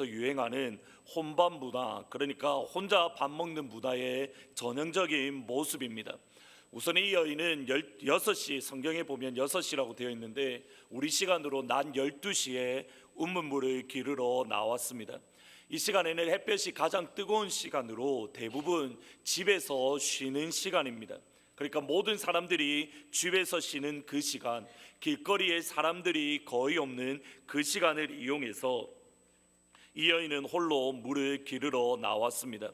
유행하는 혼밥 문화, 그러니까 혼자 밥 먹는 문화의 전형적인 모습입니다. 우선 이 여인은 6시, 성경에 보면 6시라고 되어 있는데 우리 시간으로 낮 12시에 운문물을 기르러 나왔습니다. 이 시간에는 햇볕이 가장 뜨거운 시간으로 대부분 집에서 쉬는 시간입니다. 그러니까 모든 사람들이 집에서 쉬는 그 시간, 길거리에 사람들이 거의 없는 그 시간을 이용해서 이 여인은 홀로 물을 기르러 나왔습니다.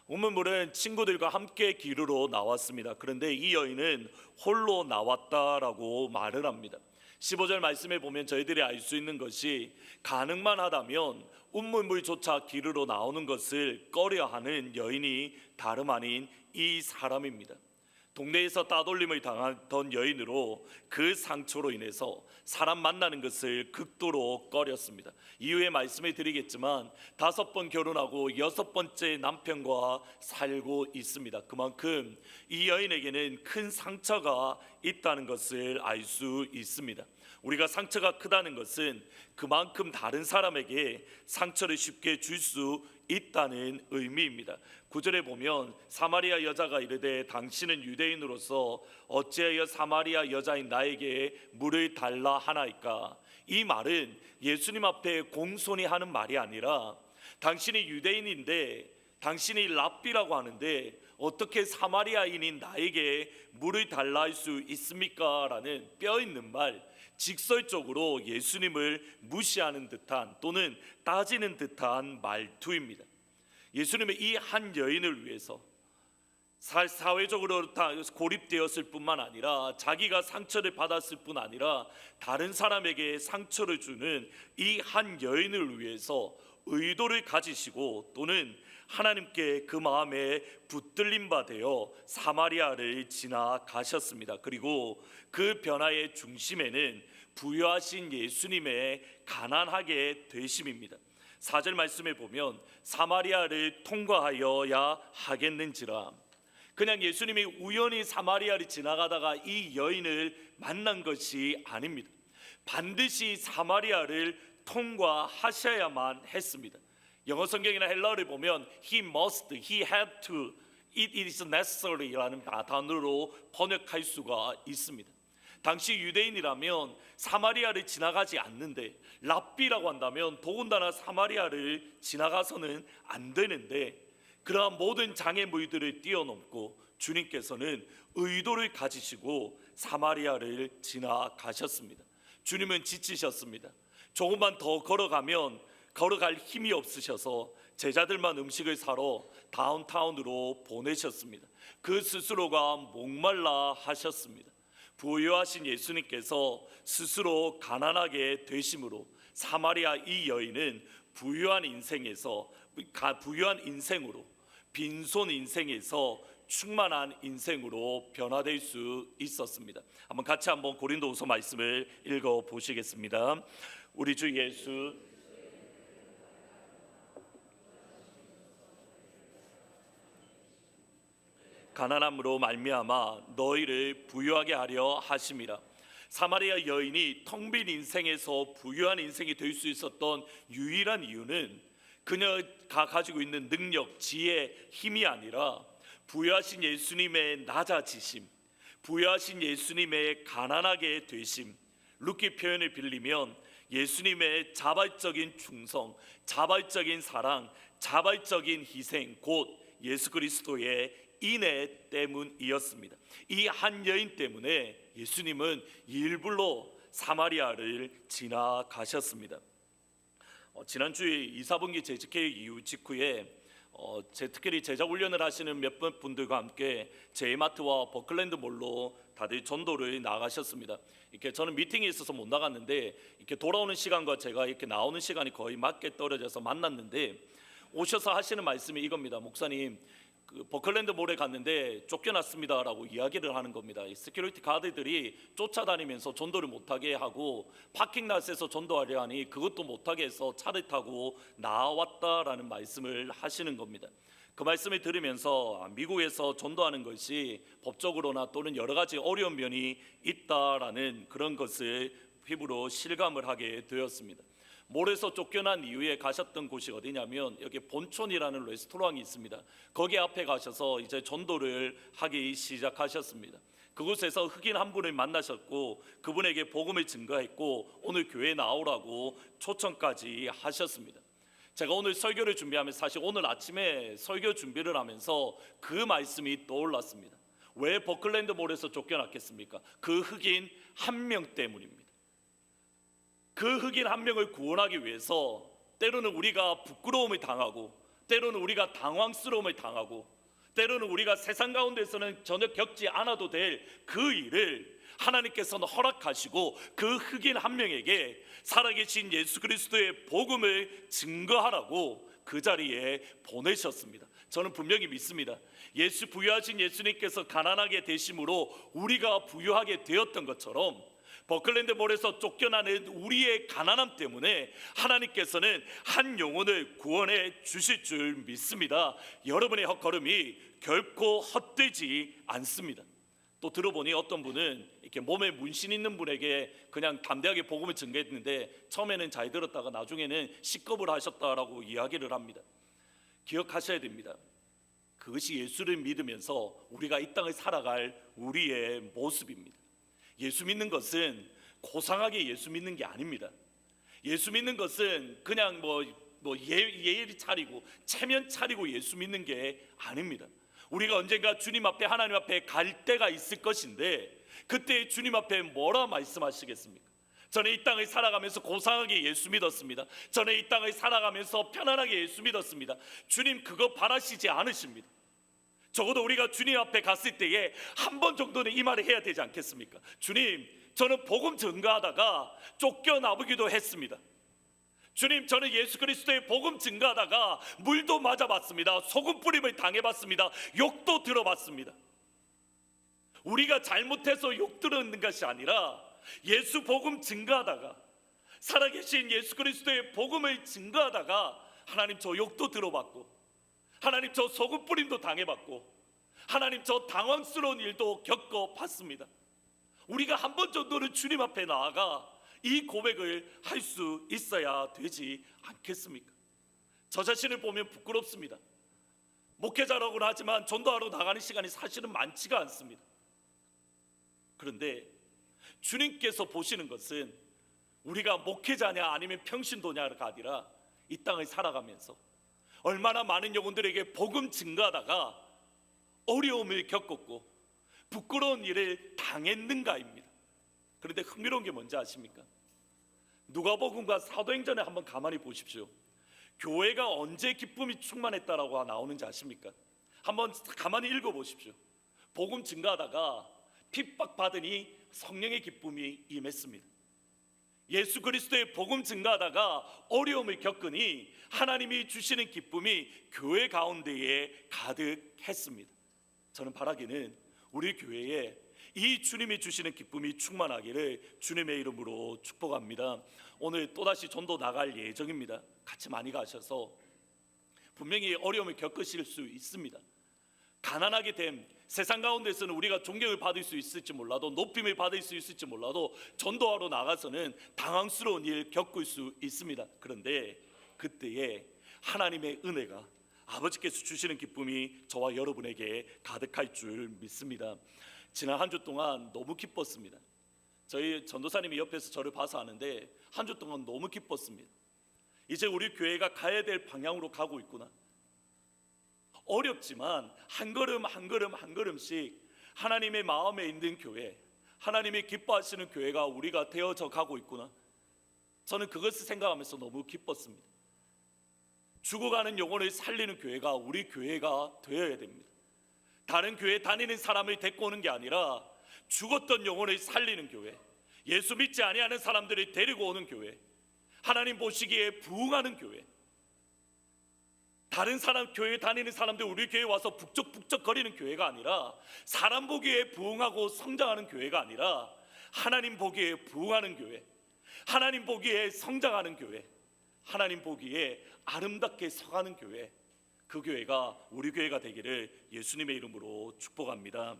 운문물은 친구들과 함께 기르러 나왔습니다. 그런데 이 여인은 홀로 나왔다라고 말을 합니다. 15절 말씀에 보면 저희들이 알 수 있는 것이 가능만 하다면 운문물조차 기르러 나오는 것을 꺼려하는 여인이 다름 아닌 이 사람입니다. 동네에서 따돌림을 당하던 여인으로 그 상처로 인해서 사람 만나는 것을 극도로 꺼렸습니다. 이후에 말씀을 드리겠지만 5번 결혼하고 6번째 남편과 살고 있습니다. 그만큼 이 여인에게는 큰 상처가 있다는 것을 알 수 있습니다. 우리가 상처가 크다는 것은 그만큼 다른 사람에게 상처를 쉽게 줄 수 있다는 의미입니다. 9절에 보면 사마리아 여자가 이르되 당신은 유대인으로서 어찌하여 사마리아 여자인 나에게 물을 달라 하나이까? 이 말은 예수님 앞에 공손히 하는 말이 아니라 당신이 유대인인데 당신이 랍비라고 하는데 어떻게 사마리아인인 나에게 물을 달라 할 수 있습니까? 라는 뼈 있는 말, 직설적으로 예수님을 무시하는 듯한 또는 따지는 듯한 말투입니다. 예수님은 이 한 여인을 위해서 사회적으로 다 고립되었을 뿐만 아니라 자기가 상처를 받았을 뿐 아니라 다른 사람에게 상처를 주는 이 한 여인을 위해서 의도를 가지시고 또는 하나님께 그 마음에 붙들림 바 되어 사마리아를 지나가셨습니다. 그리고 그 변화의 중심에는 부유하신 예수님의 가난하게 되심입니다. 4절 말씀에 보면 사마리아를 통과하여야 하겠는지라. 그냥 예수님이 우연히 사마리아를 지나가다가 이 여인을 만난 것이 아닙니다. 반드시 사마리아를 통과하셔야만 했습니다. 영어 성경이나 헬라어를 보면 he must, he had to, it is necessary라는 단어로 번역할 수가 있습니다. 당시 유대인이라면 사마리아를 지나가지 않는데 랍비라고 한다면 더군다나 사마리아를 지나가서는 안 되는데 그러한 모든 장애물들을 뛰어넘고 주님께서는 의도를 가지시고 사마리아를 지나가셨습니다. 주님은 지치셨습니다. 조금만 더 걸어갈 힘이 없으셔서 제자들만 음식을 사러 다운타운으로 보내셨습니다. 그 스스로가 목말라 하셨습니다. 부유하신 예수님께서 스스로 가난하게 되심으로 사마리아 이 여인은 부유한 인생으로 빈손 인생에서 충만한 인생으로 변화될 수 있었습니다. 같이 한번 고린도후서 말씀을 읽어 보시겠습니다. 우리 주 예수 가난함으로 말미암아 너희를 부유하게 하려 하심이라. 사마리아 여인이 텅 빈 인생에서 부유한 인생이 될 수 있었던 유일한 이유는 그녀가 가지고 있는 능력, 지혜, 힘이 아니라 부유하신 예수님의 낮아지심, 부유하신 예수님의 가난하게 되심, 루키 표현을 빌리면 예수님의 자발적인 충성, 자발적인 사랑, 자발적인 희생, 곧 예수 그리스도의 인애 때문이었습니다. 이 한 여인 때문에 예수님은 일부러 사마리아를 지나가셨습니다. 지난주에 이사분기 재직회 이후 직후에 특별히 제자 훈련을 하시는 몇 분들과 함께 제이마트와 버클랜드 몰로 다들 전도를 나가셨습니다. 이렇게 저는 미팅이 있어서 못 나갔는데 이렇게 돌아오는 시간과 제가 이렇게 나오는 시간이 거의 맞게 떨어져서 만났는데 오셔서 하시는 말씀이 이겁니다. 목사님, 그 버클랜드 몰에 갔는데 쫓겨났습니다라고 이야기를 하는 겁니다. 시큐리티 가드들이 쫓아다니면서 전도를 못하게 하고 파킹랏에서 전도하려 하니 그것도 못하게 해서 차를 타고 나왔다라는 말씀을 하시는 겁니다. 그 말씀을 들으면서 미국에서 전도하는 것이 법적으로나 또는 여러 가지 어려운 면이 있다라는 그런 것을 피부로 실감을 하게 되었습니다. 몰에서 쫓겨난 이후에 가셨던 곳이 어디냐면 여기 본촌이라는 레스토랑이 있습니다. 거기 앞에 가셔서 이제 전도를 하기 시작하셨습니다. 그곳에서 흑인 한 분을 만나셨고 그분에게 복음을 증거했고 오늘 교회에 나오라고 초청까지 하셨습니다. 제가 오늘 설교를 준비하면 사실 오늘 아침에 설교 준비를 하면서 그 말씀이 떠올랐습니다. 왜 버클랜드 몰에서 쫓겨났겠습니까? 그 흑인 한 명 때문입니다. 그 흑인 한 명을 구원하기 위해서 때로는 우리가 부끄러움을 당하고 때로는 우리가 당황스러움을 당하고 때로는 우리가 세상 가운데서는 전혀 겪지 않아도 될 그 일을 하나님께서는 허락하시고 그 흑인 한 명에게 살아계신 예수 그리스도의 복음을 증거하라고 그 자리에 보내셨습니다. 저는 분명히 믿습니다. 예수 부유하신 예수님께서 가난하게 되심으로 우리가 부유하게 되었던 것처럼 버클랜드 몰에서 쫓겨나는 우리의 가난함 때문에 하나님께서는 한 영혼을 구원해 주실 줄 믿습니다. 여러분의 헛걸음이 결코 헛되지 않습니다. 또 들어보니 어떤 분은 이렇게 몸에 문신 있는 분에게 그냥 담대하게 복음을 증거했는데 처음에는 잘 들었다가 나중에는 식겁을 하셨다라고 이야기를 합니다. 기억하셔야 됩니다. 그것이 예수를 믿으면서 우리가 이 땅을 살아갈 우리의 모습입니다. 예수 믿는 것은 고상하게 예수 믿는 게 아닙니다. 예수 믿는 것은 그냥 예의 차리고 체면 차리고 예수 믿는 게 아닙니다. 우리가 언젠가 주님 앞에 하나님 앞에 갈 때가 있을 것인데 그때 주님 앞에 뭐라 말씀하시겠습니까? 저는 이 땅을 살아가면서 고상하게 예수 믿었습니다. 저는 이 땅을 살아가면서 편안하게 예수 믿었습니다. 주님 그거 바라시지 않으십니다. 적어도 우리가 주님 앞에 갔을 때에 한 번 정도는 이 말을 해야 되지 않겠습니까? 주님, 저는 복음 증거하다가 쫓겨나보기도 했습니다. 주님, 저는 예수 그리스도의 복음 증거하다가 물도 맞아봤습니다. 소금 뿌림을 당해봤습니다. 욕도 들어봤습니다. 우리가 잘못해서 욕 들었는 것이 아니라 예수 복음 증거하다가 살아계신 예수 그리스도의 복음을 증거하다가 하나님 저 욕도 들어봤고 하나님 저 소금 뿌림도 당해봤고 하나님 저 당황스러운 일도 겪어봤습니다. 우리가 한 번 정도는 주님 앞에 나아가 이 고백을 할 수 있어야 되지 않겠습니까? 저 자신을 보면 부끄럽습니다. 목회자라고는 하지만 전도하러 나가는 시간이 사실은 많지가 않습니다. 그런데 주님께서 보시는 것은 우리가 목회자냐 아니면 평신도냐가 아니라 이 땅을 살아가면서 얼마나 많은 영혼들에게 복음 증거하다가 어려움을 겪었고 부끄러운 일을 당했는가입니다. 그런데 흥미로운 게 뭔지 아십니까? 누가복음과 사도행전에 한번 가만히 보십시오. 교회가 언제 기쁨이 충만했다라고 나오는지 아십니까? 한번 가만히 읽어보십시오. 복음 증거하다가 핍박받으니 성령의 기쁨이 임했습니다. 예수 그리스도의 복음 증거하다가 어려움을 겪으니 하나님이 주시는 기쁨이 교회 가운데에 가득했습니다. 저는 바라기는 우리 교회에 이 주님이 주시는 기쁨이 충만하기를 주님의 이름으로 축복합니다. 오늘 또다시 전도 나갈 예정입니다. 같이 많이 가셔서 분명히 어려움을 겪으실 수 있습니다. 가난하게 된 세상 가운데서는 우리가 존경을 받을 수 있을지 몰라도 높임을 받을 수 있을지 몰라도 전도하러 나가서는 당황스러운 일 겪을 수 있습니다. 그런데 그때에 하나님의 은혜가 아버지께서 주시는 기쁨이 저와 여러분에게 가득할 줄 믿습니다. 지난 한 주 동안 너무 기뻤습니다. 저희 전도사님이 옆에서 저를 봐서 아는데 한 주 동안 너무 기뻤습니다. 이제 우리 교회가 가야 될 방향으로 가고 있구나. 어렵지만 한 걸음 한 걸음 한 걸음씩 하나님의 마음에 있는 교회, 하나님이 기뻐하시는 교회가 우리가 되어져 가고 있구나. 저는 그것을 생각하면서 너무 기뻤습니다. 죽어가는 영혼을 살리는 교회가 우리 교회가 되어야 됩니다. 다른 교회 다니는 사람을 데리고 오는 게 아니라 죽었던 영혼을 살리는 교회, 예수 믿지 아니하는 사람들을 데리고 오는 교회, 하나님 보시기에 부응하는 교회, 다른 사람 교회 다니는 사람들 우리 교회에 와서 북적북적 거리는 교회가 아니라 사람 보기에 부응하고 성장하는 교회가 아니라 하나님 보기에 부응하는 교회, 하나님 보기에 성장하는 교회, 하나님 보기에 아름답게 서가는 교회, 그 교회가 우리 교회가 되기를 예수님의 이름으로 축복합니다.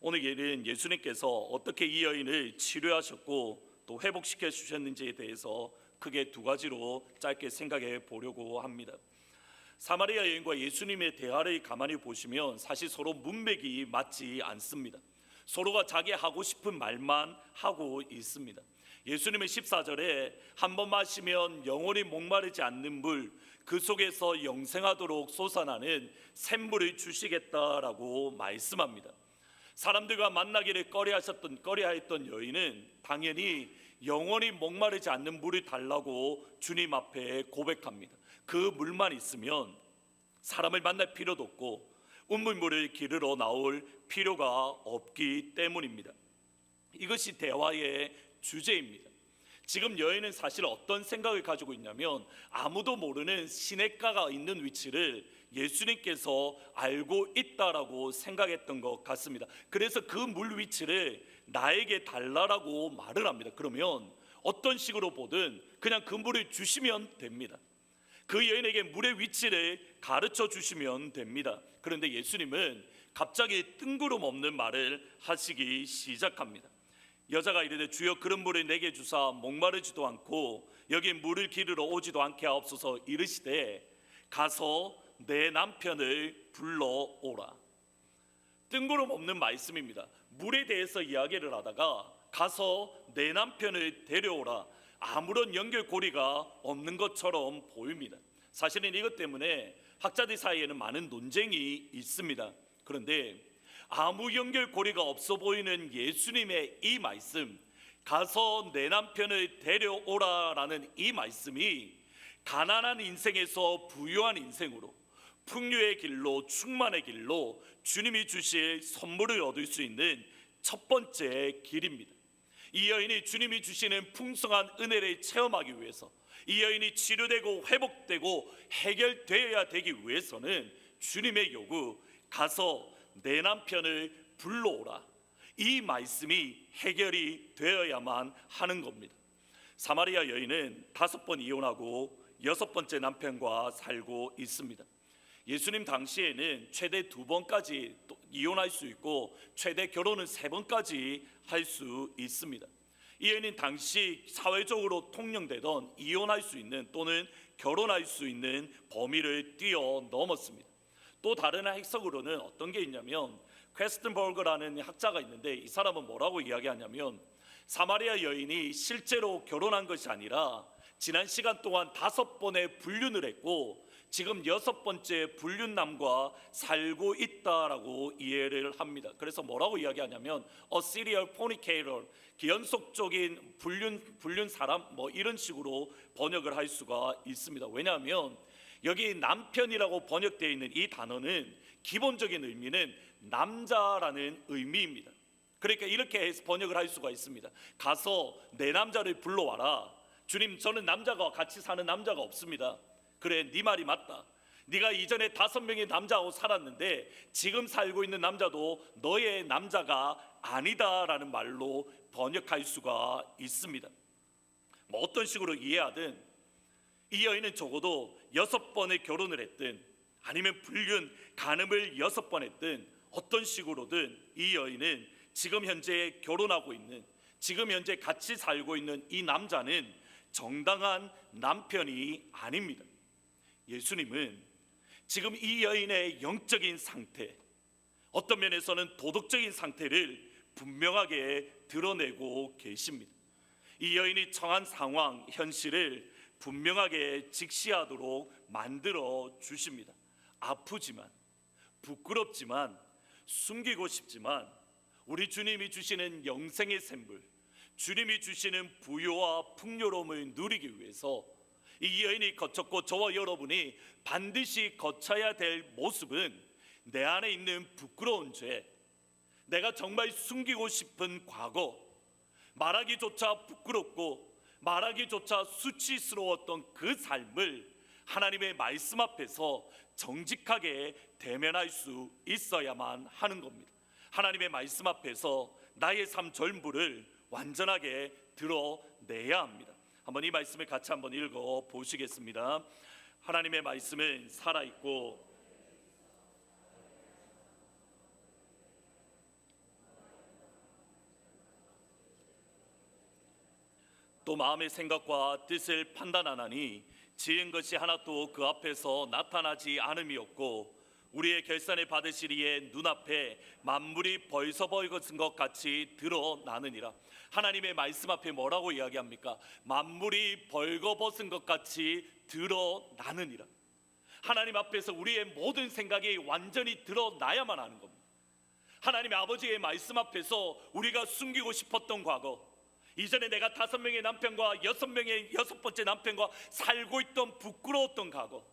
오늘 예는 예수님께서 어떻게 이 여인을 치료하셨고 또 회복시켜 주셨는지에 대해서 크게 두 가지로 짧게 생각해 보려고 합니다. 사마리아 여인과 예수님의 대화를 가만히 보시면 사실 서로 문맥이 맞지 않습니다. 서로가 자기 하고 싶은 말만 하고 있습니다. 예수님은 14절에 한 번 마시면 영원히 목마르지 않는 물, 그 속에서 영생하도록 솟아나는 샘물을 주시겠다라고 말씀합니다. 사람들과 만나기를 꺼려했던 여인은 당연히 영원히 목마르지 않는 물을 달라고 주님 앞에 고백합니다. 그 물만 있으면 사람을 만날 필요도 없고 우물물을 기르러 나올 필요가 없기 때문입니다. 이것이 대화의 주제입니다. 지금 여인은 사실 어떤 생각을 가지고 있냐면 아무도 모르는 시냇가가 있는 위치를 예수님께서 알고 있다라고 생각했던 것 같습니다. 그래서 그 물 위치를 나에게 달라라고 말을 합니다. 그러면 어떤 식으로 보든 그냥 그 물을 주시면 됩니다. 그 여인에게 물의 위치를 가르쳐 주시면 됩니다. 그런데 예수님은 갑자기 뜬구름 없는 말을 하시기 시작합니다. 여자가 이르되 주여 그런 물을 내게 주사 목마르지도 않고 여기 물을 기르러 오지도 않게 하옵소서. 이르시되 가서 내 남편을 불러오라. 뜬구름 없는 말씀입니다. 물에 대해서 이야기를 하다가 가서 내 남편을 데려오라. 아무런 연결고리가 없는 것처럼 보입니다. 사실은 이것 때문에 학자들 사이에는 많은 논쟁이 있습니다. 그런데 아무 연결고리가 없어 보이는 예수님의 이 말씀, 가서 내 남편을 데려오라라는 이 말씀이 가난한 인생에서 부유한 인생으로, 풍요의 길로, 충만의 길로 주님이 주실 선물을 얻을 수 있는 첫 번째 길입니다. 이 여인이 주님이 주시는 풍성한 은혜를 체험하기 위해서, 이 여인이 치료되고 회복되고 해결되어야 되기 위해서는 주님의 요구, 가서 내 남편을 불러오라, 이 말씀이 해결이 되어야만 하는 겁니다. 사마리아 여인은 5번 이혼하고 6번째 남편과 살고 있습니다. 예수님 당시에는 최대 2번까지 이혼할 수 있고 최대 결혼은 3번까지 할 수 있습니다. 이 여인은 당시 사회적으로 통용되던 이혼할 수 있는 또는 결혼할 수 있는 범위를 뛰어넘었습니다. 또 다른 해석으로는 어떤 게 있냐면 퀘스턴버그라는 학자가 있는데 이 사람은 뭐라고 이야기하냐면 사마리아 여인이 실제로 결혼한 것이 아니라 지난 시간 동안 5번의 불륜을 했고 지금 6번째 불륜남과 살고 있다라고 이해를 합니다. 그래서 뭐라고 이야기하냐면 a serial fornicator, 연속적인 불륜 사람, 뭐 이런 식으로 번역을 할 수가 있습니다. 왜냐하면 여기 남편이라고 번역되어 있는 이 단어는 기본적인 의미는 남자라는 의미입니다. 그러니까 이렇게 해서 번역을 할 수가 있습니다. 가서 내 남자를 불러와라. 주님, 저는 남자가 같이 사는 남자가 없습니다. 그래, 네 말이 맞다. 네가 이전에 5명의 남자하고 살았는데 지금 살고 있는 남자도 너의 남자가 아니다라는 말로 번역할 수가 있습니다. 뭐 어떤 식으로 이해하든 이 여인은 적어도 6번의 결혼을 했든 아니면 불륜, 간음을 6번 했든 어떤 식으로든 이 여인은 지금 현재 결혼하고 있는, 지금 현재 같이 살고 있는 이 남자는 정당한 남편이 아닙니다. 예수님은 지금 이 여인의 영적인 상태, 어떤 면에서는 도덕적인 상태를 분명하게 드러내고 계십니다. 이 여인이 처한 상황, 현실을 분명하게 직시하도록 만들어 주십니다. 아프지만, 부끄럽지만, 숨기고 싶지만 우리 주님이 주시는 영생의 샘물, 주님이 주시는 부요와 풍요로움을 누리기 위해서 이 여인이 거쳤고 저와 여러분이 반드시 거쳐야 될 모습은 내 안에 있는 부끄러운 죄, 내가 정말 숨기고 싶은 과거, 말하기조차 부끄럽고 말하기조차 수치스러웠던 그 삶을 하나님의 말씀 앞에서 정직하게 대면할 수 있어야만 하는 겁니다. 하나님의 말씀 앞에서 나의 삶 전부를 완전하게 드러내야 합니다. 한번 이 말씀을 같이 한번 읽어 보시겠습니다. 하나님의 말씀은 살아있고 또 마음의 생각과 뜻을 판단하나니 지은 것이 하나도 그 앞에서 나타나지 않음이었고 우리의 결산을 받으시리에 눈앞에 만물이 벌서벗은 것 같이 드러나느니라. 하나님의 말씀 앞에 뭐라고 이야기합니까? 만물이 벌거벗은 것 같이 드러나느니라. 하나님 앞에서 우리의 모든 생각이 완전히 드러나야만 하는 겁니다. 하나님의 아버지의 말씀 앞에서 우리가 숨기고 싶었던 과거, 이전에 내가 5명의 남편과 6명의 6번째 남편과 살고 있던 부끄러웠던 과거,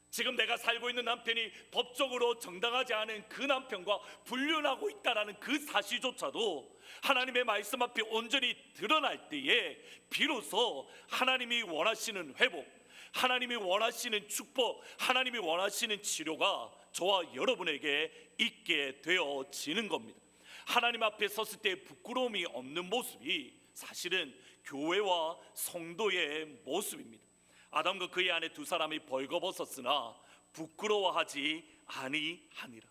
지금 내가 살고 있는 남편이 법적으로 정당하지 않은 그 남편과 불륜하고 있다는 그 사실조차도 하나님의 말씀 앞에 온전히 드러날 때에 비로소 하나님이 원하시는 회복, 하나님이 원하시는 축복, 하나님이 원하시는 치료가 저와 여러분에게 있게 되어지는 겁니다. 하나님 앞에 섰을 때 부끄러움이 없는 모습이 사실은 교회와 성도의 모습입니다. 아담과 그의 아내 두 사람이 벌거벗었으나 부끄러워하지 아니하니라.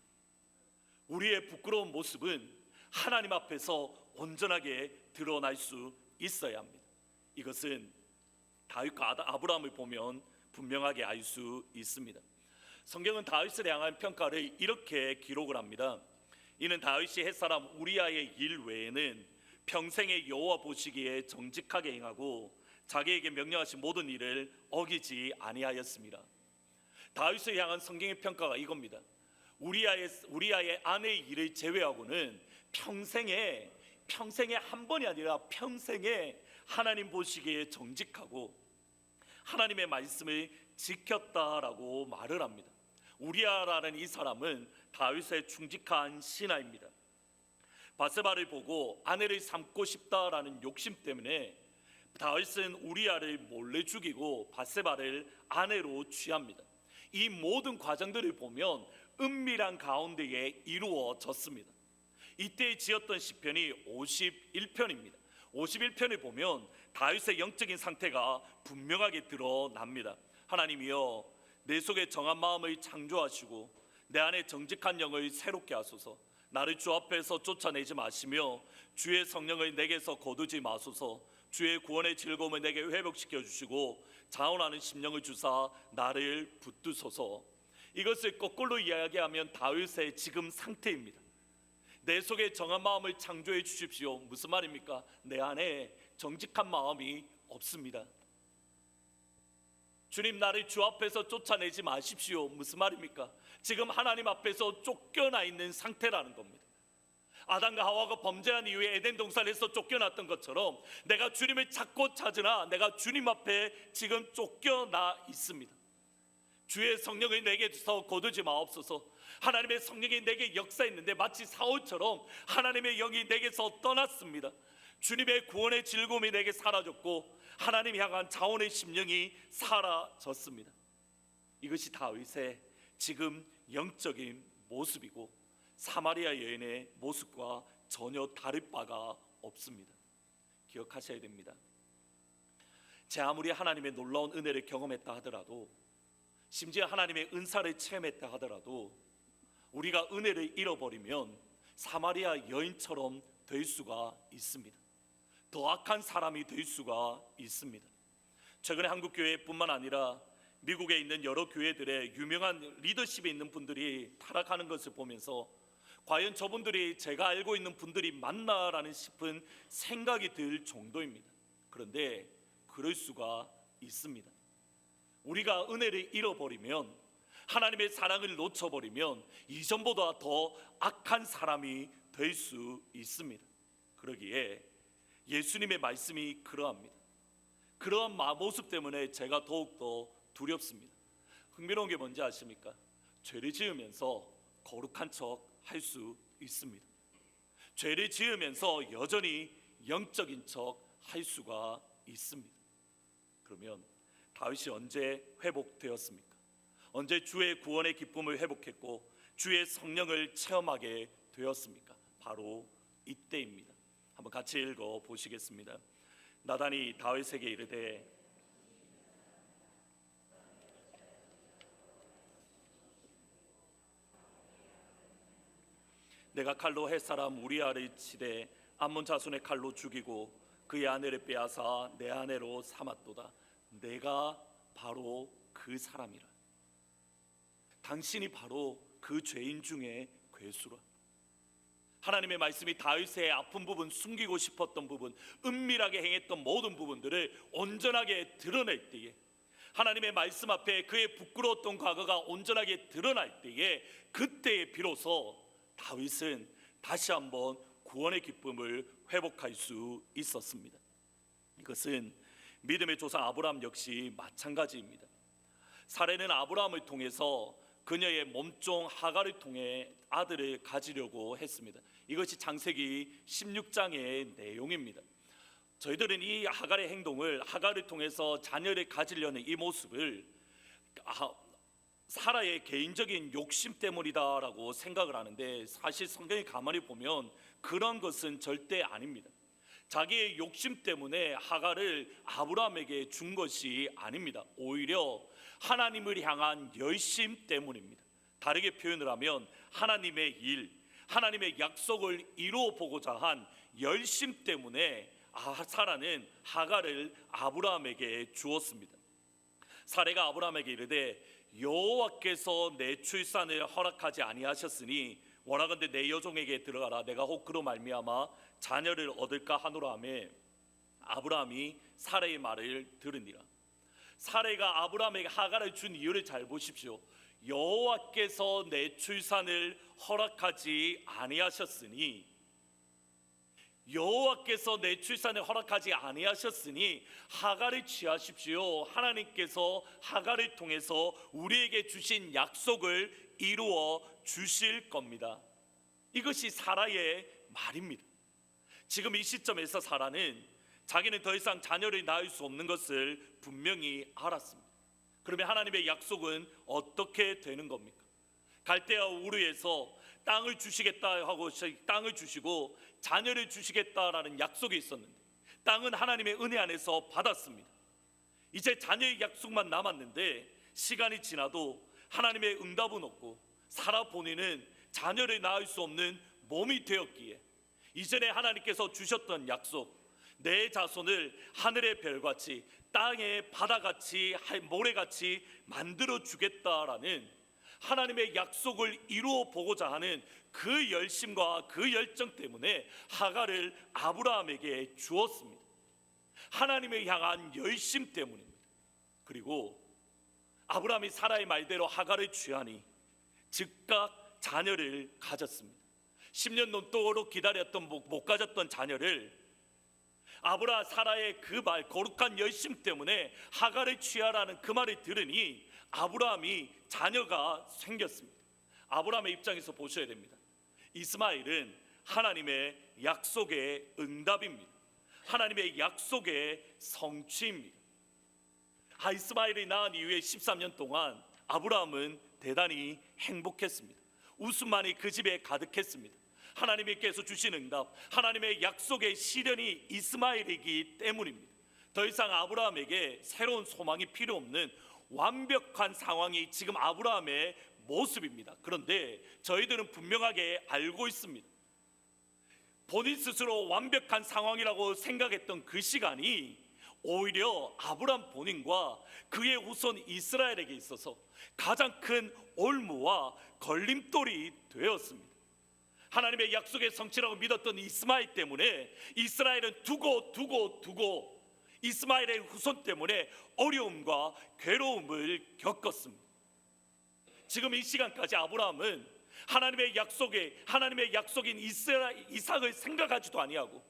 우리의 부끄러운 모습은 하나님 앞에서 온전하게 드러날 수 있어야 합니다. 이것은 다윗과 아브라함을 보면 분명하게 알 수 있습니다. 성경은 다윗을 향한 평가를 이렇게 기록을 합니다. 이는 다윗이 햇사람 우리아의 일 외에는 평생의 여호와 보시기에 정직하게 행하고 자기에게 명령하신 모든 일을 어기지 아니하였습니다. 다윗을 향한 성경의 평가가 이겁니다. 우리아의 아내의 일을 제외하고는 평생에 한 번이 아니라 평생에 하나님 보시기에 정직하고 하나님의 말씀을 지켰다라고 말을 합니다. 우리아라는 이 사람은 다윗의 충직한 신하입니다. 바세바를 보고 아내를 삼고 싶다라는 욕심 때문에 다윗은 우리아를 몰래 죽이고 바세바를 아내로 취합니다. 이 모든 과정들을 보면 은밀한 가운데에 이루어졌습니다. 이때 지었던 시편이 51편입니다. 51편을 보면 다윗의 영적인 상태가 분명하게 드러납니다. 하나님이여, 내 속에 정한 마음을 창조하시고 내 안에 정직한 영을 새롭게 하소서. 나를 주 앞에서 쫓아내지 마시며 주의 성령을 내게서 거두지 마소서. 주의 구원의 즐거움을 내게 회복시켜 주시고 자원하는 심령을 주사 나를 붙드소서. 이것을 거꾸로 이야기하면 다윗의 지금 상태입니다. 내 속에 정한 마음을 창조해 주십시오. 무슨 말입니까? 내 안에 정직한 마음이 없습니다. 주님, 나를 주 앞에서 쫓아내지 마십시오. 무슨 말입니까? 지금 하나님 앞에서 쫓겨나 있는 상태라는 겁니다. 아담과 하와가 범죄한 이후에 에덴 동산에서 쫓겨났던 것처럼 내가 주님을 찾고 찾으나 내가 주님 앞에 지금 쫓겨나 있습니다. 주의 성령을 내게서 거두지 마옵소서. 하나님의 성령이 내게 역사했는데 마치 사울처럼 하나님의 영이 내게서 떠났습니다. 주님의 구원의 즐거움이 내게 사라졌고 하나님 향한 자원의 심령이 사라졌습니다. 이것이 다윗의 지금 영적인 모습이고 사마리아 여인의 모습과 전혀 다를 바가 없습니다. 기억하셔야 됩니다. 제 아무리 하나님의 놀라운 은혜를 경험했다 하더라도, 심지어 하나님의 은사를 체험했다 하더라도 우리가 은혜를 잃어버리면 사마리아 여인처럼 될 수가 있습니다. 더 악한 사람이 될 수가 있습니다. 최근에 한국 교회뿐만 아니라 미국에 있는 여러 교회들의 유명한 리더십에 있는 분들이 타락하는 것을 보면서 과연 저분들이 제가 알고 있는 분들이 맞나라는 싶은 생각이 들 정도입니다. 그런데 그럴 수가 있습니다. 우리가 은혜를 잃어버리면, 하나님의 사랑을 놓쳐버리면 이전보다 더 악한 사람이 될 수 있습니다. 그러기에 예수님의 말씀이 그러합니다. 그러한 모습 때문에 제가 더욱더 두렵습니다. 흥미로운 게 뭔지 아십니까? 죄를 지으면서 거룩한 척 할 수 있습니다. 죄를 지으면서 여전히 영적인 척 할 수가 있습니다. 그러면 다윗이 언제 회복되었습니까? 언제 주의 구원의 기쁨을 회복했고 주의 성령을 체험하게 되었습니까? 바로 이때입니다. 한번 같이 읽어 보시겠습니다. 나단이 다윗에게 이르되 내가 칼로 햇사람 우리아를 치되 암몬 자손의 칼로 죽이고 그의 아내를 빼앗아 내 아내로 삼았도다. 내가 바로 그 사람이라. 당신이 바로 그 죄인 중에 괴수라. 하나님의 말씀이 다윗의 아픈 부분, 숨기고 싶었던 부분, 은밀하게 행했던 모든 부분들을 온전하게 드러낼 때에, 하나님의 말씀 앞에 그의 부끄러웠던 과거가 온전하게 드러날 때에, 그때에 비로소 다윗은 다시 한번 구원의 기쁨을 회복할 수 있었습니다. 이것은 믿음의 조상 아브라함 역시 마찬가지입니다. 사례는 아브라함을 통해서 그녀의 몸종 하갈을 통해 아들을 가지려고 했습니다. 이것이 창세기 16장의 내용입니다. 저희들은 이 하갈의 행동을, 하갈을 통해서 자녀를 가지려는 이 모습을 사라의 개인적인 욕심 때문이다라고 생각을 하는데, 사실 성경에 가만히 보면 그런 것은 절대 아닙니다. 자기의 욕심 때문에 하갈을 아브라함에게 준 것이 아닙니다. 오히려 하나님을 향한 열심 때문입니다. 다르게 표현을 하면 하나님의 일, 하나님의 약속을 이루어 보고자 한 열심 때문에 사라는 하갈을 아브라함에게 주었습니다. 사례가 아브라함에게 이르되 여호와께서 내 출산을 허락하지 아니하셨으니 원하건대 내 여종에게 들어가라. 내가 혹 그로 말미암아 자녀를 얻을까 하노라 하며 아브라함이 사례의 말을 들으니라. 사례가 아브라함에게 하갈을 준 이유를 잘 보십시오. 여호와께서 내 출산을 허락하지 아니하셨으니, 여호와께서 내 출산을 허락하지 아니하셨으니 하갈을 취하십시오. 하나님께서 하갈을 통해서 우리에게 주신 약속을 이루어 주실 겁니다. 이것이 사라의 말입니다. 지금 이 시점에서 사라는 자기는 더 이상 자녀를 낳을 수 없는 것을 분명히 알았습니다. 그러면 하나님의 약속은 어떻게 되는 겁니까? 갈대아 우르에서 땅을 주시겠다 하고 땅을 주시고 자녀를 주시겠다라는 약속이 있었는데, 땅은 하나님의 은혜 안에서 받았습니다. 이제 자녀의 약속만 남았는데 시간이 지나도 하나님의 응답은 없고 사라 본인은 자녀를 낳을 수 없는 몸이 되었기에 이전에 하나님께서 주셨던 약속, 내 자손을 하늘의 별같이 땅의 바다같이 모래같이 만들어 주겠다라는 하나님의 약속을 이루어 보고자 하는 그 열심과 그 열정 때문에 하갈을 아브라함에게 주었습니다. 하나님을 향한 열심 때문입니다. 그리고 아브라함이 사라의 말대로 하갈을 취하니 즉각 자녀를 가졌습니다. 10년 넘도록 기다렸던 못 가졌던 자녀를 사라의 그 말, 거룩한 열심 때문에 하갈을 취하라는 그 말을 들으니 아브라함이 자녀가 생겼습니다. 아브라함의 입장에서 보셔야 됩니다. 이스마엘은 하나님의 약속의 응답입니다. 하나님의 약속의 성취입니다. 이스마엘이 낳은 이후에 13년 동안 아브라함은 대단히 행복했습니다. 웃음만이 그 집에 가득했습니다. 하나님께서 주신 응답, 하나님의 약속의 실현이 이스마엘이기 때문입니다. 더 이상 아브라함에게 새로운 소망이 필요 없는 완벽한 상황이 지금 아브라함의 모습입니다. 그런데 저희들은 분명하게 알고 있습니다. 본인 스스로 완벽한 상황이라고 생각했던 그 시간이 오히려 아브라함 본인과 그의 후손 이스라엘에게 있어서 가장 큰 올무와 걸림돌이 되었습니다. 하나님의 약속의 성취라고 믿었던 이스마엘 때문에 이스라엘은 두고 이스마엘의 후손 때문에 어려움과 괴로움을 겪었습니다. 지금 이 시간까지 아브라함은 하나님의 약속인 이삭을 생각하지도 아니하고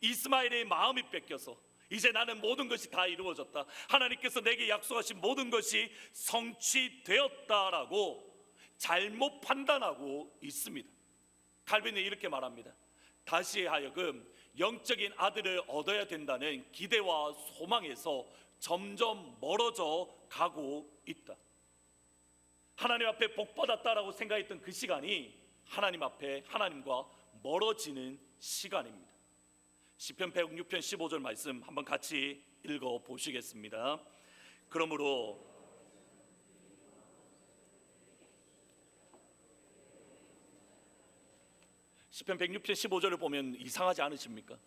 이스마엘의 마음이 뺏겨서 이제 나는 모든 것이 다 이루어졌다, 하나님께서 내게 약속하신 모든 것이 성취되었다라고 잘못 판단하고 있습니다. 칼빈은 이렇게 말합니다. 다시 하여금 영적인 아들을 얻어야 된다는 기대와 소망에서 점점 멀어져 가고 있다. 하나님 앞에 복받았다라고 생각했던 그 시간이 하나님 앞에 하나님과 멀어지는 시간입니다. 시편 106편 15절 말씀 한번 같이 읽어 보시겠습니다. 그러므로 시편 106편 15절을 보면 이상하지 않으십니까?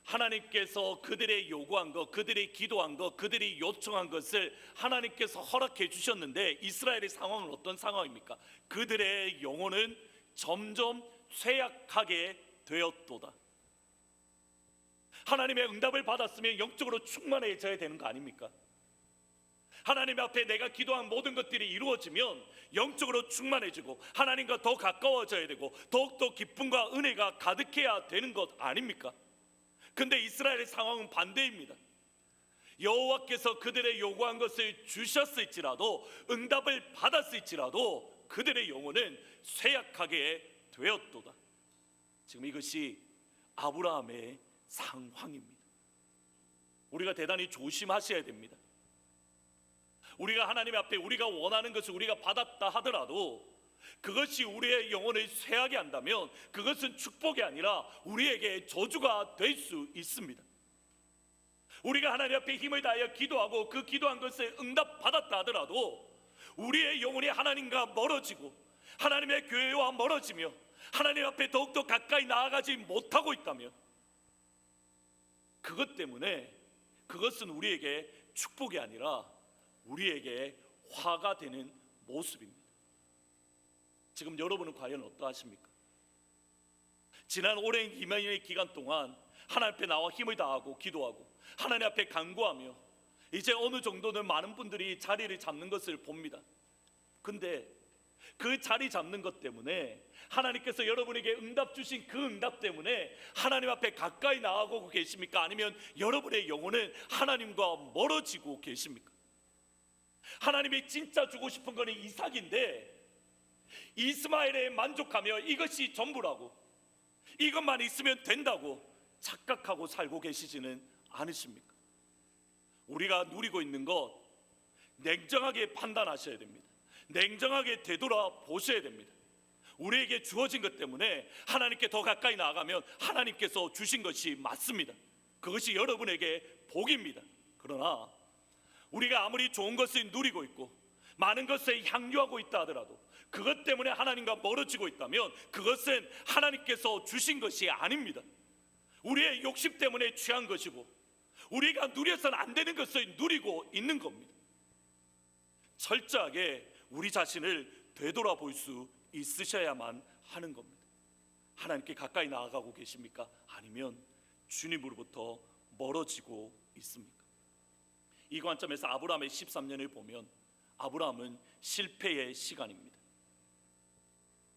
하나님께서 그들의 요구한 것, 그들이 기도한 것, 그들이 요청한 것을 하나님께서 허락해 주셨는데 이스라엘의 상황은 어떤 상황입니까? 그들의 영혼은 점점 쇠약하게 되었도다. 하나님의 응답을 받았으면 영적으로 충만해져야 되는 거 아닙니까? 하나님 앞에 내가 기도한 모든 것들이 이루어지면 영적으로 충만해지고 하나님과 더 가까워져야 되고 더욱더 기쁨과 은혜가 가득해야 되는 것 아닙니까? 근데 이스라엘의 상황은 반대입니다. 여호와께서 그들의 요구한 것을 주셨을지라도, 응답을 받았을지라도 그들의 영혼은 쇠약하게 되었도다. 지금 이것이 아브라함의 상황입니다. 우리가 대단히 조심하셔야 됩니다. 우리가 하나님 앞에 우리가 원하는 것을 우리가 받았다 하더라도 그것이 우리의 영혼을 쇠하게 한다면 그것은 축복이 아니라 우리에게 저주가 될 수 있습니다. 우리가 하나님 앞에 힘을 다하여 기도하고 그 기도한 것을 응답받았다 하더라도 우리의 영혼이 하나님과 멀어지고 하나님의 교회와 멀어지며 하나님 앞에 더욱더 가까이 나아가지 못하고 있다면 그것 때문에 그것은 우리에게 축복이 아니라 우리에게 화가 되는 모습입니다. 지금 여러분은 과연 어떠하십니까? 지난 오랜 2년의 기간 동안 하나님 앞에 나와 힘을 다하고 기도하고 하나님 앞에 간구하며 이제 어느 정도는 많은 분들이 자리를 잡는 것을 봅니다. 근데 그 자리 잡는 것 때문에 하나님께서 여러분에게 응답 주신 그 응답 때문에 하나님 앞에 가까이 나아가고 계십니까? 아니면 여러분의 영혼은 하나님과 멀어지고 계십니까? 하나님이 진짜 주고 싶은 것은 이삭인데 이스마엘에 만족하며 이것이 전부라고, 이것만 있으면 된다고 착각하고 살고 계시지는 않으십니까? 우리가 누리고 있는 것 냉정하게 판단하셔야 됩니다. 냉정하게 되돌아보셔야 됩니다. 우리에게 주어진 것 때문에 하나님께 더 가까이 나아가면 하나님께서 주신 것이 맞습니다. 그것이 여러분에게 복입니다. 그러나 우리가 아무리 좋은 것을 누리고 있고 많은 것에 향유하고 있다 하더라도 그것 때문에 하나님과 멀어지고 있다면 그것은 하나님께서 주신 것이 아닙니다. 우리의 욕심 때문에 취한 것이고 우리가 누려서는 안 되는 것을 누리고 있는 겁니다. 철저하게 우리 자신을 되돌아볼 수 있으셔야만 하는 겁니다. 하나님께 가까이 나아가고 계십니까? 아니면 주님으로부터 멀어지고 있습니까? 이 관점에서 아브라함의 13년을 보면 아브라함은 실패의 시간입니다.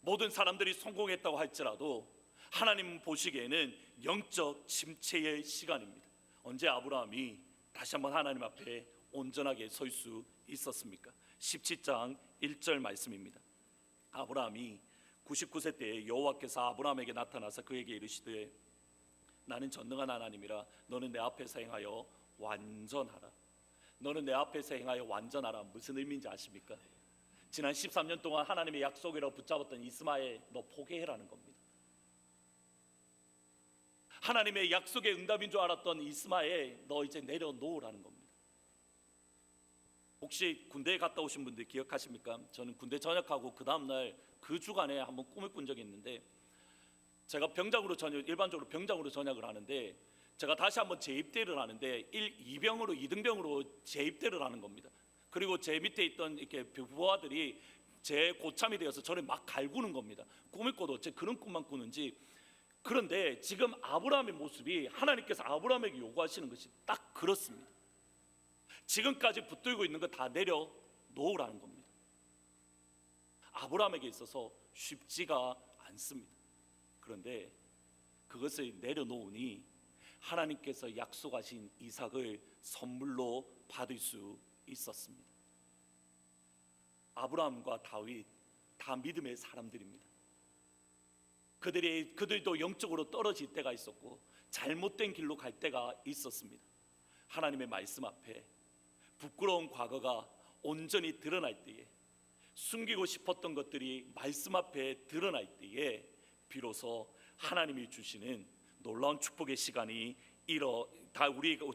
모든 사람들이 성공했다고 할지라도 하나님 보시기에는 영적 침체의 시간입니다. 언제 아브라함이 다시 한번 하나님 앞에 온전하게 설 수 있었습니까? 17장 1절 말씀입니다. 아브라함이 99세 때에 여호와께서 아브라함에게 나타나서 그에게 이르시되 나는 전능한 하나님이라 너는 내 앞에서 행하여 완전하라. 너는 내 앞에서 행하여 완전하라. 무슨 의미인지 아십니까? 지난 13년 동안 하나님의 약속이라고 붙잡았던 이스마엘 너 포기해라는 겁니다. 하나님의 약속의 응답인 줄 알았던 이스마엘 너 이제 내려놓으라는 겁니다. 혹시 군대에 갔다 오신 분들 기억하십니까? 저는 군대 전역하고 그 다음날 그 주간에 한번 꿈을 꾼 적이 있는데 제가 병장으로 일반적으로 병장으로 전역을 하는데 제가 다시 한번 재입대를 하는데 2병으로 2등병으로 재입대를 하는 겁니다. 그리고 제 밑에 있던 이렇게 부하들이 제 고참이 되어서 저를 막 갈구는 겁니다. 꿈을 꿔도 제 그런 꿈만 꾸는지. 그런데 지금 아브라함의 모습이 하나님께서 아브라함에게 요구하시는 것이 딱 그렇습니다. 지금까지 붙들고 있는 거 다 내려놓으라는 겁니다. 아브라함에게 있어서 쉽지가 않습니다. 그런데 그것을 내려놓으니 하나님께서 약속하신 이삭을 선물로 받을 수 있었습니다. 아브라함과 다윗 다 믿음의 사람들입니다. 그들도 영적으로 떨어질 때가 있었고 잘못된 길로 갈 때가 있었습니다. 하나님의 말씀 앞에 부끄러운 과거가 온전히 드러날 때에, 숨기고 싶었던 것들이 말씀 앞에 드러날 때에 비로소 하나님이 주시는 놀라운 축복의 시간이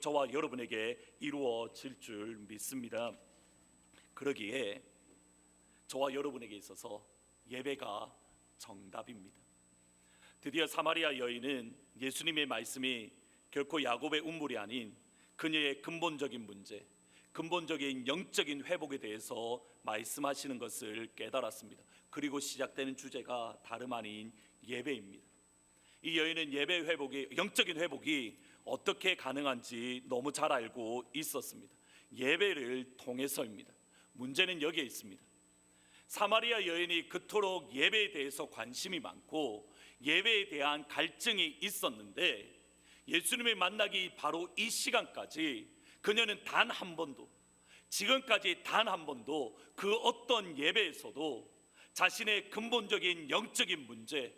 저와 여러분에게 이루어질 줄 믿습니다. 그러기에 저와 여러분에게 있어서 예배가 정답입니다. 드디어 사마리아 여인은 예수님의 말씀이 결코 야곱의 운물이 아닌 그녀의 근본적인 문제, 근본적인 영적인 회복에 대해서 말씀하시는 것을 깨달았습니다. 그리고 시작되는 주제가 다름 아닌 예배입니다. 이 여인은 예배 회복이, 영적인 회복이 어떻게 가능한지 너무 잘 알고 있었습니다. 예배를 통해서입니다. 문제는 여기에 있습니다. 사마리아 여인이 그토록 예배에 대해서 관심이 많고 예배에 대한 갈증이 있었는데 예수님을 만나기 바로 이 시간까지 그녀는 단 한 번도, 지금까지 단 한 번도 그 어떤 예배에서도 자신의 근본적인 영적인 문제,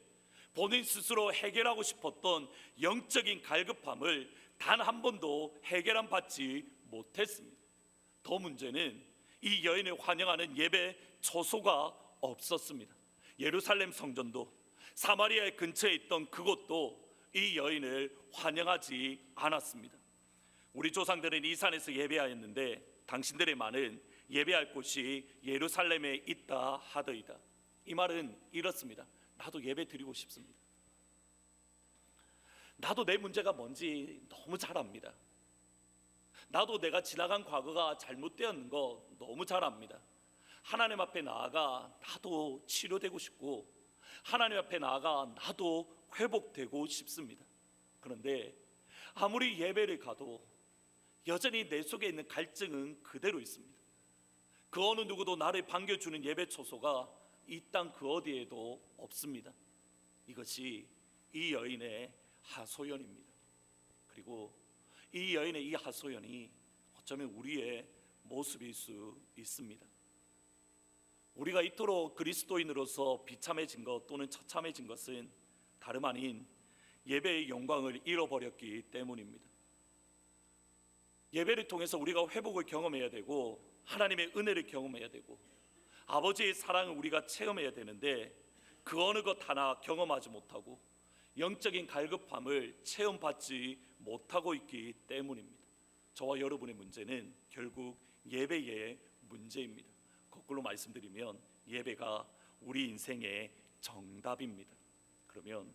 본인 스스로 해결하고 싶었던 영적인 갈급함을 단 한 번도 해결함 받지 못했습니다. 더 문제는 이 여인을 환영하는 예배 초소가 없었습니다. 예루살렘 성전도 사마리아 근처에 있던 그곳도 이 여인을 환영하지 않았습니다. 우리 조상들은 이 산에서 예배하였는데 당신들의 말은 예배할 곳이 예루살렘에 있다 하더이다. 이 말은 이렇습니다. 나도 예배 드리고 싶습니다. 나도 내 문제가 뭔지 너무 잘 압니다. 나도 내가 지나간 과거가 잘못되었는 거 너무 잘 압니다. 하나님 앞에 나아가 나도 치료되고 싶고 하나님 앞에 나아가 나도 회복되고 싶습니다. 그런데 아무리 예배를 가도 여전히 내 속에 있는 갈증은 그대로 있습니다. 그 어느 누구도 나를 반겨주는 예배 초소가 이 땅 그 어디에도 없습니다. 이것이 이 여인의 하소연입니다. 그리고 이 여인의 이 하소연이 어쩌면 우리의 모습일 수 있습니다. 우리가 이토록 그리스도인으로서 비참해진 것 또는 처참해진 것은 다름 아닌 예배의 영광을 잃어버렸기 때문입니다. 예배를 통해서 우리가 회복을 경험해야 되고 하나님의 은혜를 경험해야 되고 아버지의 사랑을 우리가 체험해야 되는데 그 어느 것 하나 경험하지 못하고 영적인 갈급함을 체험받지 못하고 있기 때문입니다. 저와 여러분의 문제는 결국 예배의 문제입니다. 거꾸로 말씀드리면 예배가 우리 인생의 정답입니다. 그러면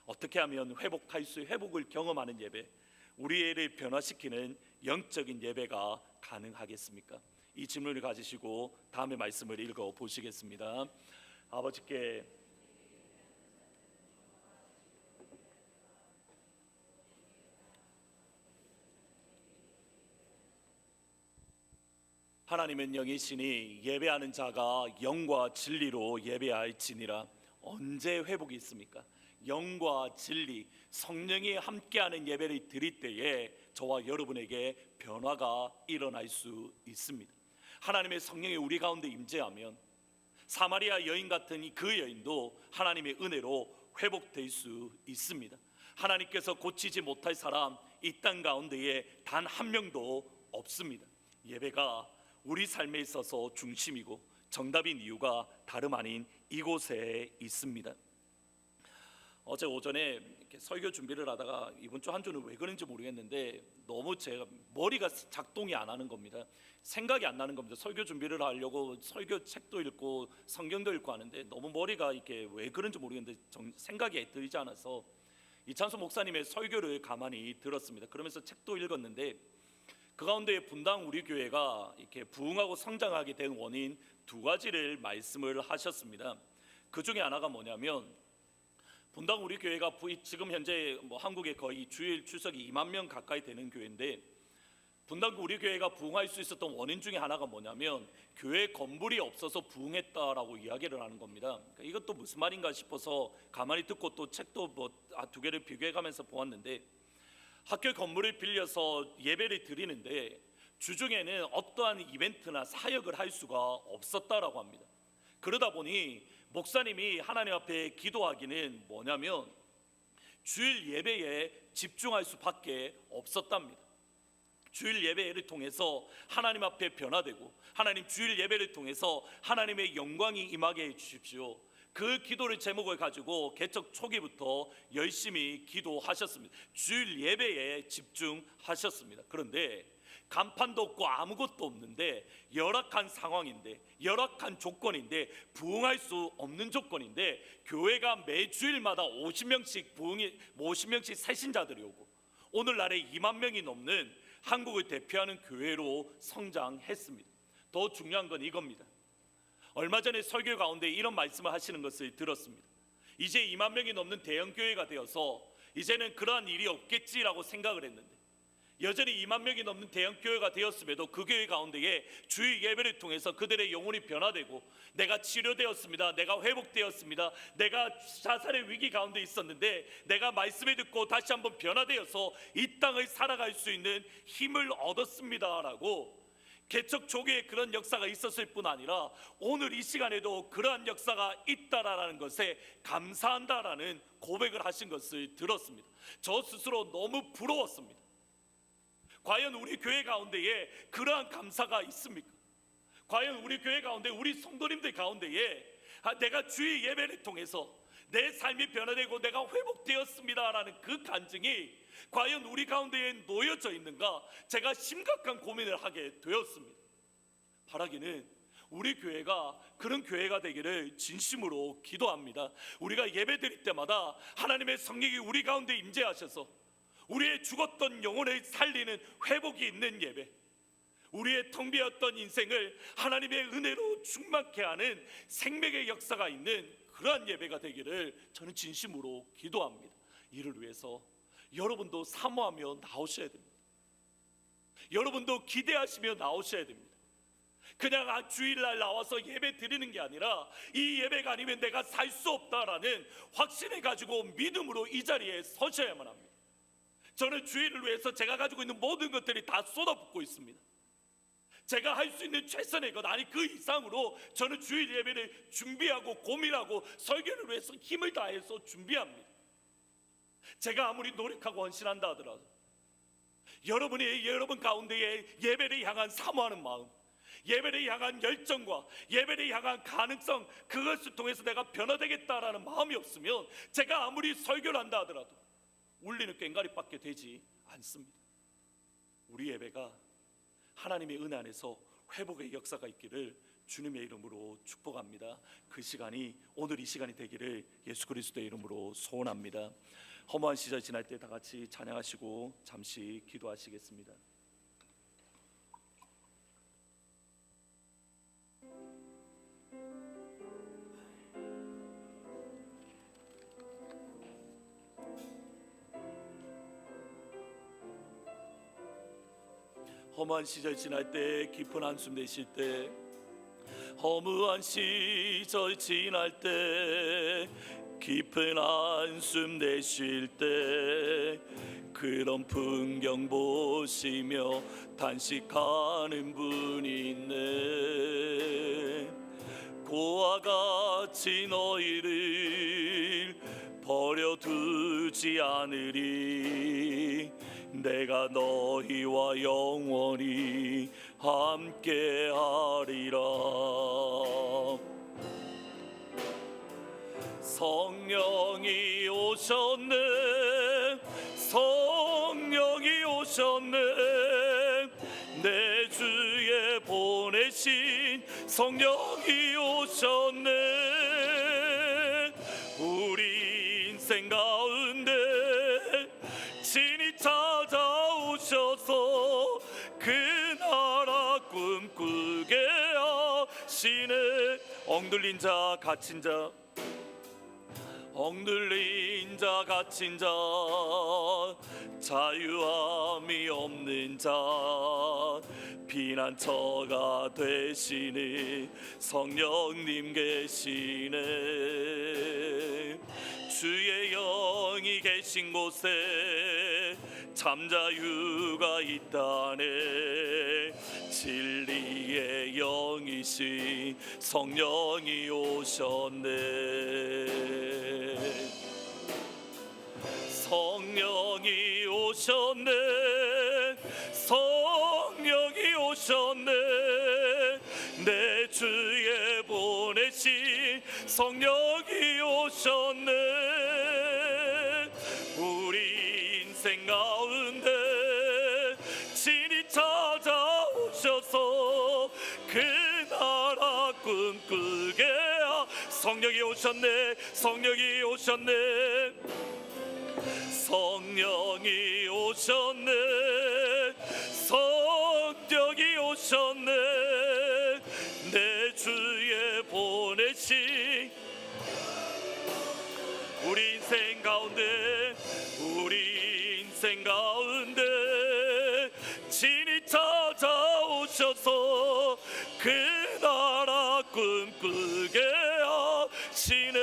어떻게 하면 회복을 경험하는 예배, 우리를 변화시키는 영적인 예배가 가능하겠습니까? 이 질문을 가지시고 다음의 말씀을 읽어 보시겠습니다. 아버지께 하나님은 영이시니 예배하는 자가 영과 진리로 예배할지니라. 언제 회복이 있습니까? 영과 진리, 성령이 함께하는 예배를 드릴 때에 저와 여러분에게 변화가 일어날 수 있습니다. 하나님의 성령이 우리 가운데 임재하면 사마리아 여인 같은 그 여인도 하나님의 은혜로 회복될 수 있습니다. 하나님께서 고치지 못할 사람 이 땅 가운데에 단 한 명도 없습니다. 예배가 우리 삶에 있어서 중심이고 정답인 이유가 다름 아닌 이곳에 있습니다. 어제 오전에 이렇게 설교 준비를 하다가 이번 주 한 주는 왜 그런지 모르겠는데 너무 제가 머리가 작동이 안 하는 겁니다. 생각이 안 나는 겁니다. 설교 준비를 하려고 설교 책도 읽고 성경도 읽고 하는데 너무 머리가 이렇게 왜 그런지 모르겠는데 생각이 들지 않아서 이찬수 목사님의 설교를 가만히 들었습니다. 그러면서 책도 읽었는데 그 가운데 분당 우리 교회가 이렇게 부흥하고 성장하게 된 원인 두 가지를 말씀을 하셨습니다. 그 중에 하나가 뭐냐면 분당 우리 교회가 지금 현재 한국에 거의 주일 출석이 2만 명 가까이 되는 교회인데 분당 우리 교회가 부흥할 수 있었던 원인 중에 하나가 뭐냐면 교회 건물이 없어서 부흥했다라고 이야기를 하는 겁니다. 그러니까 이것도 무슨 말인가 싶어서 가만히 듣고 또 책도 두 개를 비교해가면서 보았는데 학교 건물을 빌려서 예배를 드리는데 주중에는 어떠한 이벤트나 사역을 할 수가 없었다라고 합니다. 그러다 보니 목사님이 하나님 앞에 기도하기는 뭐냐면 주일 예배에 집중할 수밖에 없었답니다. 주일 예배를 통해서 하나님 앞에 변화되고 하나님 주일 예배를 통해서 하나님의 영광이 임하게 해주십시오. 그 기도를 제목을 가지고 개척 초기부터 열심히 기도하셨습니다. 주일 예배에 집중하셨습니다. 그런데 간판도 없고 아무것도 없는데 열악한 상황인데 열악한 조건인데 부흥할 수 없는 조건인데 교회가 매 주일마다 50명씩 새신자들이 오고 오늘날에 2만 명이 넘는 한국을 대표하는 교회로 성장했습니다. 더 중요한 건 이겁니다. 얼마 전에 설교 가운데 이런 말씀을 하시는 것을 들었습니다. 이제 2만 명이 넘는 대형 교회가 되어서 이제는 그러한 일이 없겠지라고 생각을 했는데, 여전히 2만 명이 넘는 대형 교회가 되었음에도 그 교회 가운데에 주일 예배를 통해서 그들의 영혼이 변화되고, 내가 치료되었습니다, 내가 회복되었습니다, 내가 자살의 위기 가운데 있었는데 내가 말씀을 듣고 다시 한번 변화되어서 이 땅을 살아갈 수 있는 힘을 얻었습니다라고 개척 초기에 그런 역사가 있었을 뿐 아니라 오늘 이 시간에도 그러한 역사가 있다라는 것에 감사한다라는 고백을 하신 것을 들었습니다. 저 스스로 너무 부러웠습니다. 과연 우리 교회 가운데에 그러한 감사가 있습니까? 과연 우리 교회 가운데, 우리 성도님들 가운데에 내가 주의 예배를 통해서 내 삶이 변화되고 내가 회복되었습니다라는 그 간증이 과연 우리 가운데에 놓여져 있는가, 제가 심각한 고민을 하게 되었습니다. 바라기는 우리 교회가 그런 교회가 되기를 진심으로 기도합니다. 우리가 예배 드릴 때마다 하나님의 성령이 우리 가운데 임재하셔서 우리의 죽었던 영혼을 살리는 회복이 있는 예배, 우리의 텅 비었던 인생을 하나님의 은혜로 충만케 하는 생명의 역사가 있는 그러한 예배가 되기를 저는 진심으로 기도합니다. 이를 위해서 여러분도 사모하며 나오셔야 됩니다. 여러분도 기대하시며 나오셔야 됩니다. 그냥 주일날 나와서 예배 드리는 게 아니라 이 예배가 아니면 내가 살 수 없다라는 확신을 가지고 믿음으로 이 자리에 서셔야만 합니다. 저는 주일을 위해서 제가 가지고 있는 모든 것들이 다 쏟아붓고 있습니다. 제가 할 수 있는 최선의 것, 아니 그 이상으로 저는 주일 예배를 준비하고 고민하고 설교를 위해서 힘을 다해서 준비합니다. 제가 아무리 노력하고 헌신한다 하더라도 여러분 가운데에 예배를 향한 사모하는 마음, 예배를 향한 열정과 예배를 향한 가능성, 그것을 통해서 내가 변화되겠다라는 마음이 없으면 제가 아무리 설교를 한다 하더라도 울리는 꽹과리밖에 되지 않습니다. 우리 예배가 하나님의 은혜 안에서 회복의 역사가 있기를 주님의 이름으로 축복합니다. 그 시간이 오늘 이 시간이 되기를 예수 그리스도의 이름으로 소원합니다. 허무한 시절 지날 때 다 같이 찬양하시고 잠시 기도하시겠습니다. 허무한 시절 지날 때, 깊은 한숨 내쉴 때, 허무한 시절 지날 때, 깊은 한숨 내쉴 때, 그런 풍경 보시며 단식하는 분이 있네. 고와 같이 너희를 버려두지 않으리. 내가 너희와 영원히 함께하리라. 성령이 오셨네, 성령이 오셨네. 내 주에 보내신 성령이 오셨네. 우리 인생 가운데 친히 찾아오셔서 그 나라 꿈꾸게 하시네. 엉들린 자 갇힌 자, 엉들린 자 갇힌 자, 자유함이 없는 자, 피난처가 되시는 성령님 계시네. 주의 영이 계신 곳에 잠자유가 있다네. 진리의 영이신 성령이 오셨네. 성령이 오셨네, 성령이 오셨네. 내 주에 보내신 성령이 오셨네. 우리 인생 가운데 친히 찾아오셔서 그 나라 꿈꾸게 성령이 오셨네, 성령이 오셨네. 성령이 오셨네, 오셨네. 성령이 오셨네. 내 주에 보내신 우리 인생 가운데 진이 찾아오셔서 그 나라 꿈꾸게 하시네.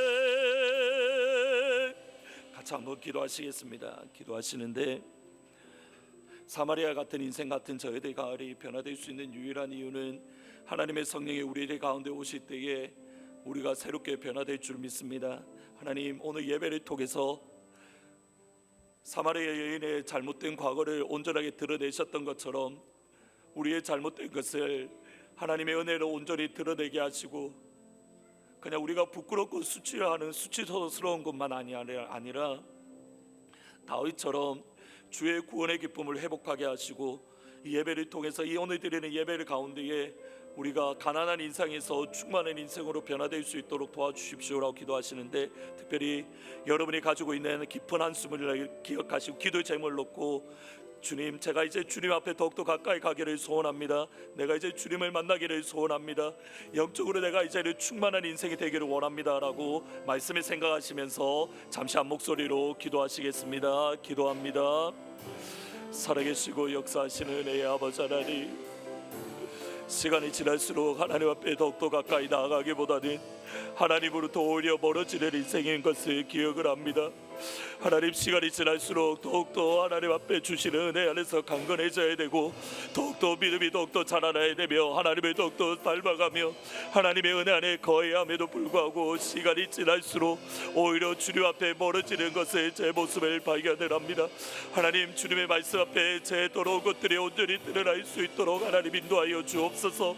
같이 한번 기도하시겠습니다. 기도하시는데 사마리아 같은 인생 같은 저희들 가을이 변화될 수 있는 유일한 이유는 하나님의 성령이 우리들 가운데 오실 때에 우리가 새롭게 변화될 줄 믿습니다. 하나님, 오늘 예배를 통해서 사마리아 여인의 잘못된 과거를 온전하게 드러내셨던 것처럼 우리의 잘못된 것을 하나님의 은혜로 온전히 드러내게 하시고, 그냥 우리가 부끄럽고 수치하는 수치스러운 것만 아니라 다윗처럼 주의 구원의 기쁨을 회복하게 하시고, 이 예배를 통해서 이 오늘 드리는 예배를 가운데에 우리가 가난한 인생에서 충만한 인생으로 변화될 수 있도록 도와주십시오라고 기도하시는데, 특별히 여러분이 가지고 있는 깊은 한숨을 기억하시고 기도의 제목을 놓고, 주님, 제가 이제 주님 앞에 더욱더 가까이 가기를 소원합니다. 내가 이제 주님을 만나기를 소원합니다. 영적으로 내가 이제는 충만한 인생이 되기를 원합니다 라고 말씀을 생각하시면서 잠시 한 목소리로 기도하시겠습니다. 기도합니다. 살아계시고 역사하시는 은혜의 아버지 하나님, 시간이 지날수록 하나님 앞에 더욱더 가까이 나아가기보다는 하나님으로부터 오히려 멀어지는 인생인 것을 기억을 합니다. 하나님, 시간이 지날수록 더욱더 하나님 앞에 주시는 은혜 안에서 강건해져야 되고, 더욱더 믿음이 더욱더 자라나야 되며, 하나님을 더욱더 닮아가며 하나님의 은혜 안에 거해야 함에도 불구하고 시간이 지날수록 오히려 주님 앞에 멀어지는 것을 제 모습을 발견을 합니다. 하나님, 주님의 말씀 앞에 제 더러운 것들이 온전히 드러날 수 있도록 하나님 인도하여 주옵소서.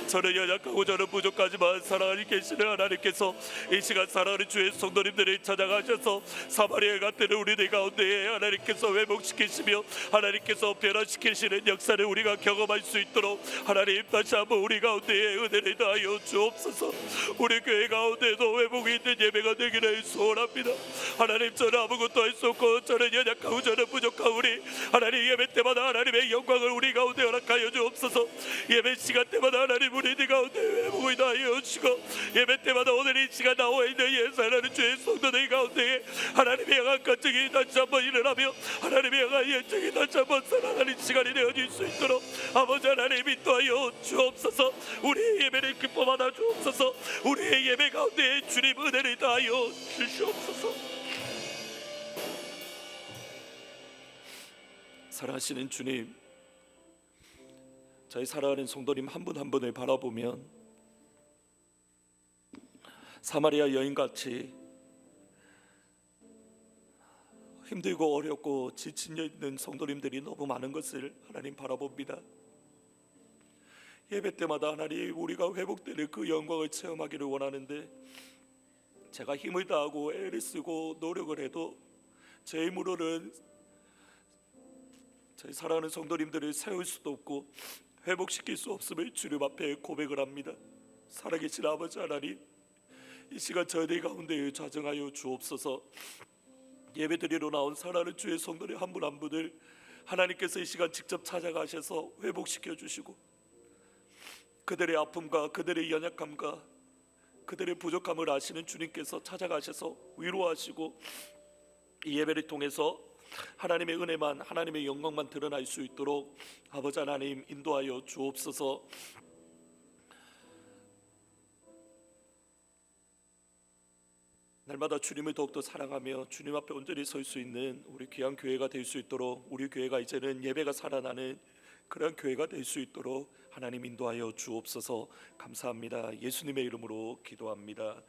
저는 연약하고 저는 부족하지만 사랑하니 계시는 하나님께서 이 시간 사랑하는 주의 성도님들을 찾아가셔서 사마리아 같은 우리들 가운데 하나님께서 회복시키시며 하나님께서 변화시키시는 역사를 우리가 경험할 수 있도록 하나님 다시 한번 우리 가운데 은혜를 다하여 주옵소서. 우리 교회 가운데도 회복이 있는 예배가 되기를 소원합니다. 하나님, 저는 아무것도 할 수 없고 저는 연약하고 저는 부족한 우리 하나님, 예배 때마다 하나님의 영광을 우리 가운데 허락하여 주옵소서. 예배 시간 때마다 하나님 우리들 가운데 회복이 다하여 주시고, 예배 때마다 오늘 이 시간 나와 있는 예사라는 주의 성도들 가운데 하나님의 향한 간증이 다시 한번 일어나며 하나님의 향한 예정이 다시 한번 살아가는 시간이 되어질 수 있도록 아버지 하나님 인도하여 주옵소서. 우리의 예배를 기뻐받아 주옵소서. 우리의 예배 가운데 주님 은혜를 다하여 주시옵소서. 사랑하시는 주님, 저희 사랑하는 성도님 한 분 한 분을 바라보면 사마리아 여인같이 힘들고 어렵고 지친 있는 성도님들이 너무 많은 것을 하나님 바라봅니다. 예배 때마다 하나님 우리가 회복되는 그 영광을 체험하기를 원하는데, 제가 힘을 다하고 애를 쓰고 노력을 해도 제 힘으로는 저희 사랑하는 성도님들을 세울 수도 없고 회복시킬 수 없음을 주님 앞에 고백을 합니다. 살아계신 아버지 하나님, 이 시간 저희들 가운데 좌정하여 주옵소서. 예배드리러 나온 사랑하는 주의 성도들 한 분 한 분을 하나님께서 이 시간 직접 찾아가셔서 회복시켜 주시고, 그들의 아픔과 그들의 연약함과 그들의 부족함을 아시는 주님께서 찾아가셔서 위로하시고, 이 예배를 통해서 하나님의 은혜만, 하나님의 영광만 드러날 수 있도록 아버지 하나님 인도하여 주옵소서. 날마다 주님을 더욱더 사랑하며 주님 앞에 온전히 설 수 있는 우리 귀한 교회가 될 수 있도록, 우리 교회가 이제는 예배가 살아나는 그런 교회가 될 수 있도록 하나님 인도하여 주옵소서. 감사합니다. 예수님의 이름으로 기도합니다.